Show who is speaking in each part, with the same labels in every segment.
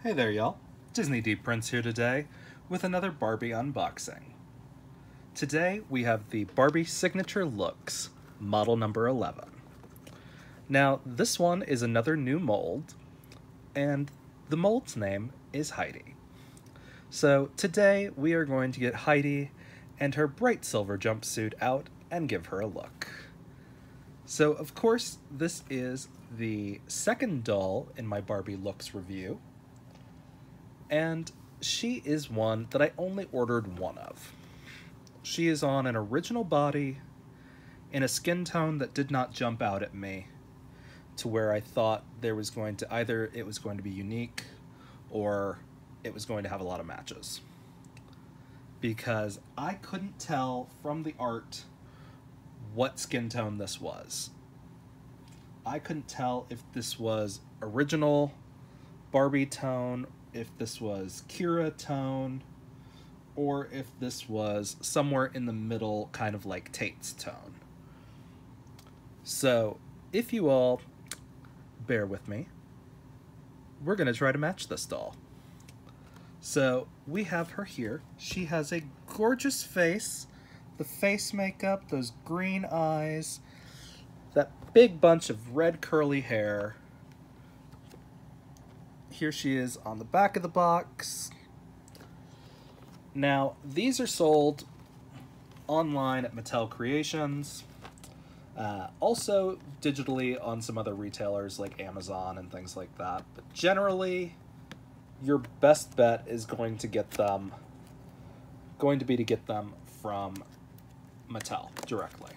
Speaker 1: Hey there, y'all. Disney Deep Prince here today with another Barbie unboxing. Today we have the Barbie Signature Looks, model number 11. Now, this one is another new mold, and the mold's name is Heide. So today we are going to get Heidi and her bright silver jumpsuit out and give her a look. So, of course, this is the second doll in my Barbie Looks review, and she is one that I only ordered one of. She is on an original body in a skin tone that did not jump out at me to where I thought there was going to either it was going to be unique or it was going to have a lot of matches. Because I couldn't tell from the art what skin tone this was. I couldn't tell if this was original Barbie tone, if this was Kira tone, or if this was somewhere in the middle, kind of like Tate's tone. So, if you all bear with me, we're going to try to match this doll. So, we have her here. She has a gorgeous face, the face makeup, those green eyes, that big bunch of red curly hair. Here she is on the back of the box. Now, these are sold online at Mattel Creations, also digitally on some other retailers like Amazon and things like that. But generally, your best bet is going to be to get them from Mattel directly.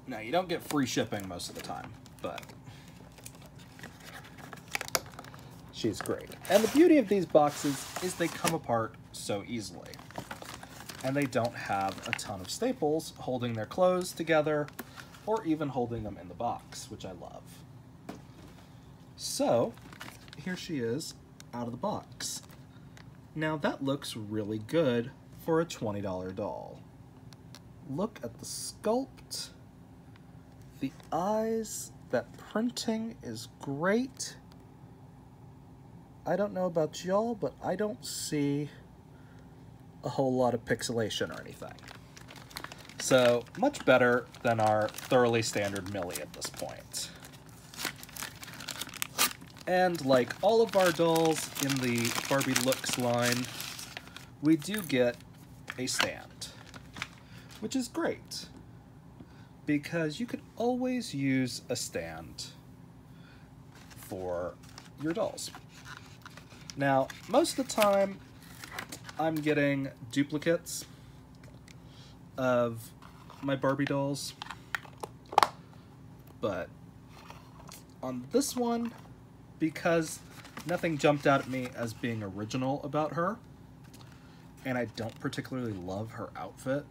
Speaker 1: Now, you don't get free shipping most of the time, but she's great. And the beauty of these boxes is they come apart so easily. And they don't have a ton of staples holding their clothes together or even holding them in the box, which I love. So, here she is out of the box. Now that looks really good for a $20 doll. Look at the sculpt, the eyes, that printing is great. I don't know about y'all, but I don't see a whole lot of pixelation or anything. So, much better than our thoroughly standard Millie at this point. And like all of our dolls in the Barbie Looks line, we do get a stand, which is great, because you could always use a stand for your dolls. Now, most of the time, I'm getting duplicates of my Barbie dolls, but on this one, because nothing jumped out at me as being original about her, and I don't particularly love her outfit,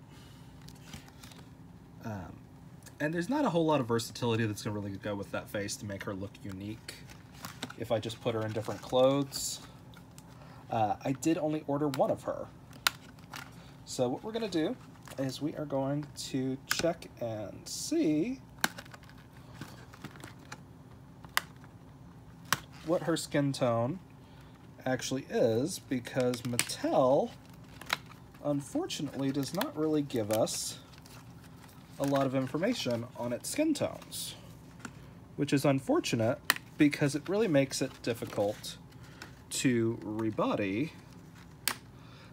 Speaker 1: and there's not a whole lot of versatility that's going to really go with that face to make her look unique if I just put her in different clothes. I did only order one of her. So what we're going to do is we are going to check and see what her skin tone actually is, because Mattel, unfortunately, does not really give us a lot of information on its skin tones, which is unfortunate because it really makes it difficult to rebody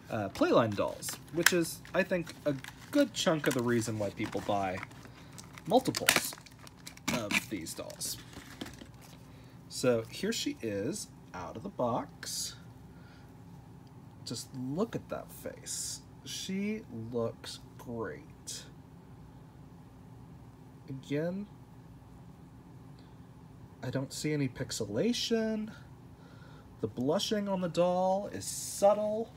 Speaker 1: Playline dolls, which is, I think, a good chunk of the reason why people buy multiples of these dolls. So here she is out of the box. Just look at that face. She looks great. Again, I don't see any pixelation. The blushing on the doll is subtle.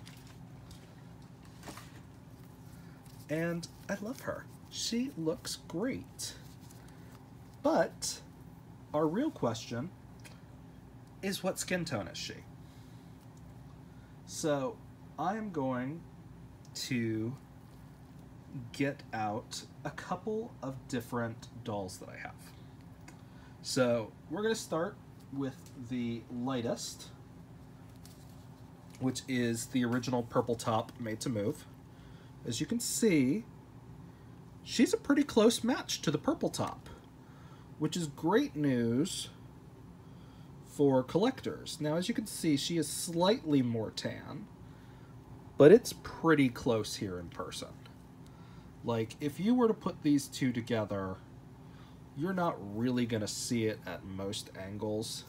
Speaker 1: And I love her. She looks great. But our real question is, what skin tone is she? So I am going to get out a couple of different dolls that I have. So we're going to start with the lightest, which is the original purple top made to move. As you can see, she's a pretty close match to the purple top, which is great news for collectors. Now, as you can see, she is slightly more tan, but it's pretty close here in person. Like, if you were to put these two together, you're not really gonna see it at most angles.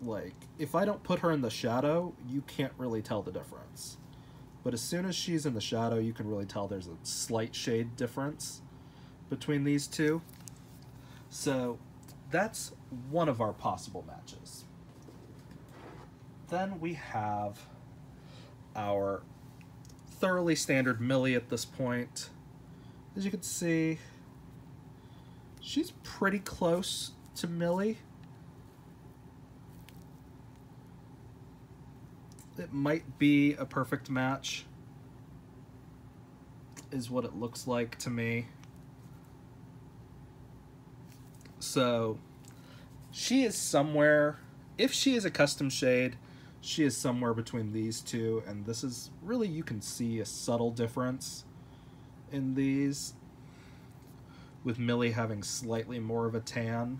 Speaker 1: Like, if I don't put her in the shadow, you can't really tell the difference. But as soon as she's in the shadow, you can really tell there's a slight shade difference between these two. So that's one of our possible matches. Then we have our thoroughly standard Millie at this point. As you can see, she's pretty close to Millie. It might be a perfect match, is what it looks like to me. So she is somewhere, if she is a custom shade, she is somewhere between these two, and this is really, you can see a subtle difference in these, with Millie having slightly more of a tan.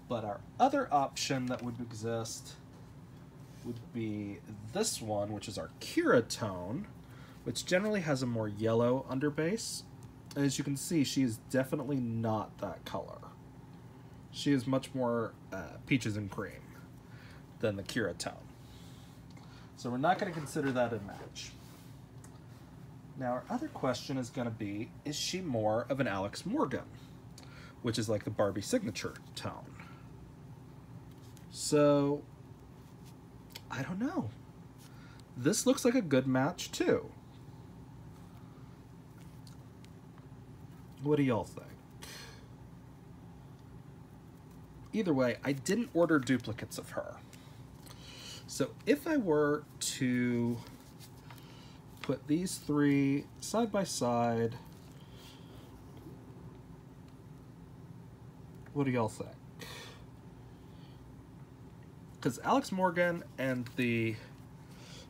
Speaker 1: But our other option that would exist would be this one, which is our Kira tone, which generally has a more yellow underbase. As you can see, she is definitely not that color. She is much more peaches and cream than the Kira tone. So we're not going to consider that a match. Now, our other question is going to be, is she more of an Alex Morgan, which is like the Barbie signature tone? So I don't know. This looks like a good match too. What do y'all think? Either way, I didn't order duplicates of her. So if I were to put these three side by side, what do y'all think? Because Alex Morgan and the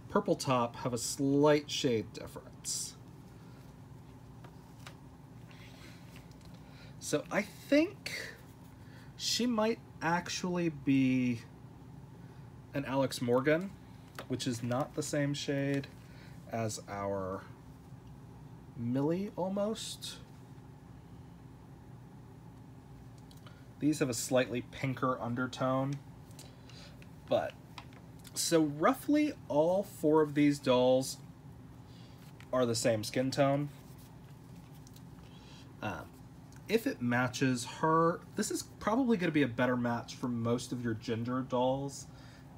Speaker 1: purple top have a slight shade difference. So I think she might actually be an Alex Morgan, which is not the same shade as our Millie almost. These have a slightly pinker undertone. But, so roughly all four of these dolls are the same skin tone. If it matches her, this is probably going to be a better match for most of your ginger dolls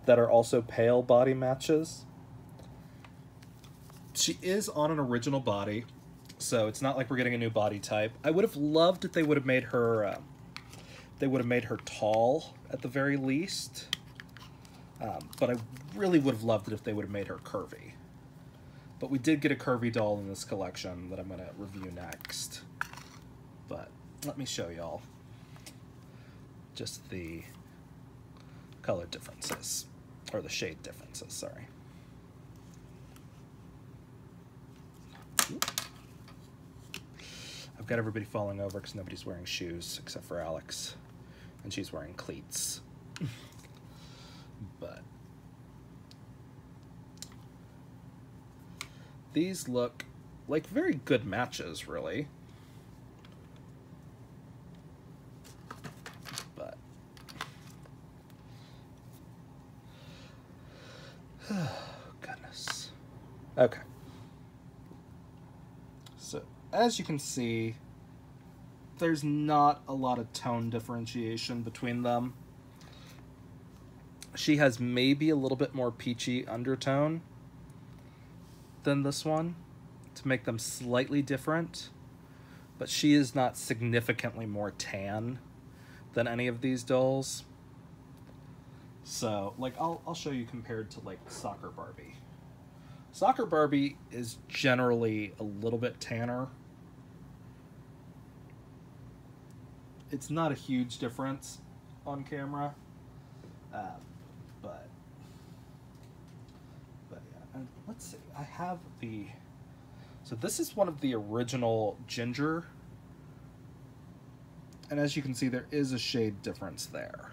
Speaker 1: that are also pale body matches. She is on an original body, so it's not like we're getting a new body type. I would have loved if they would have made her, tall at the very least. But I really would have loved it if they would have made her curvy. But we did get a curvy doll in this collection that I'm going to review next. But let me show y'all just the color differences, or the shade differences, sorry. I've got everybody falling over because nobody's wearing shoes except for Alex, and she's wearing cleats. But these look like very good matches, really. But oh, goodness. Okay. So, as you can see, there's not a lot of tone differentiation between them. She has maybe a little bit more peachy undertone than this one to make them slightly different, but she is not significantly more tan than any of these dolls. So, like, I'll show you compared to, like, Soccer Barbie. Soccer Barbie is generally a little bit tanner. It's not a huge difference, on camera. But yeah, and let's see. I have the... So this is one of the original Ginger. And as you can see, there is a shade difference there.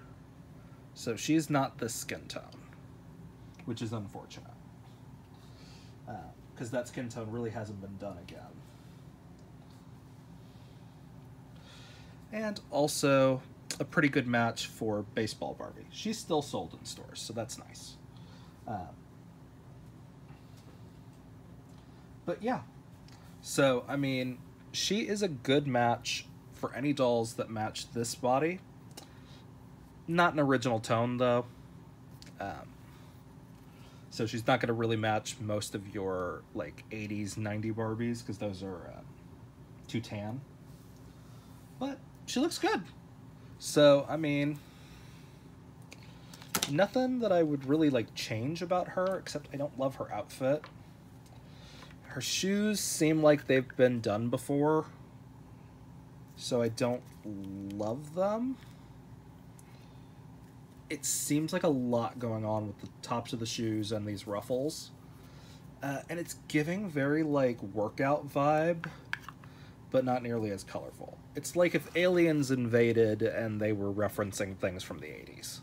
Speaker 1: So she's not this skin tone, which is unfortunate. Because that skin tone really hasn't been done again. And also a pretty good match for Baseball Barbie. She's still sold in stores, so that's nice. But yeah, so I mean, she is a good match for any dolls that match this body. Not an original tone though. So she's not going to really match most of your like 80s, 90s Barbies because those are too tan. But she looks good. So, I mean, nothing that I would really like change about her except I don't love her outfit. Her shoes seem like they've been done before, so I don't love them. It seems like a lot going on with the tops of the shoes and these ruffles. And it's giving very, like, workout vibe, but not nearly as colorful. It's like if aliens invaded and they were referencing things from the 80s.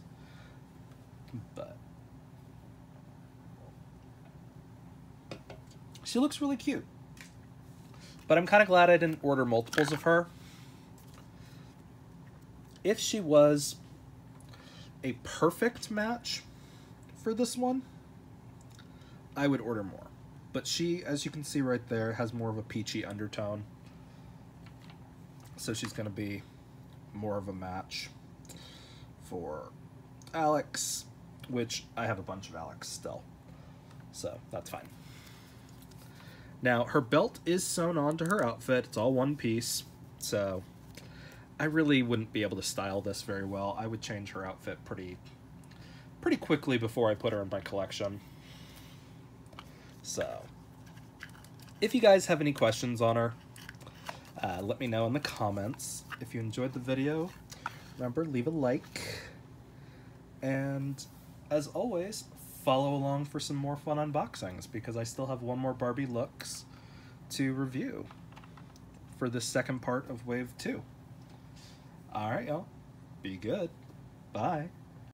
Speaker 1: But she looks really cute. But I'm kind of glad I didn't order multiples of her. If she was a perfect match for this one, I would order more. But she, as you can see right there, has more of a peachy undertone. So she's going to be more of a match for Alex, which I have a bunch of Alex still. So that's fine. Now, her belt is sewn onto her outfit. It's all one piece. So I really wouldn't be able to style this very well. I would change her outfit pretty quickly before I put her in my collection. So, if you guys have any questions on her, let me know in the comments. If you enjoyed the video, remember, leave a like. And, as always, follow along for some more fun unboxings, because I still have one more Barbie looks to review for the second part of Wave 2. Alright, y'all. Be good. Bye.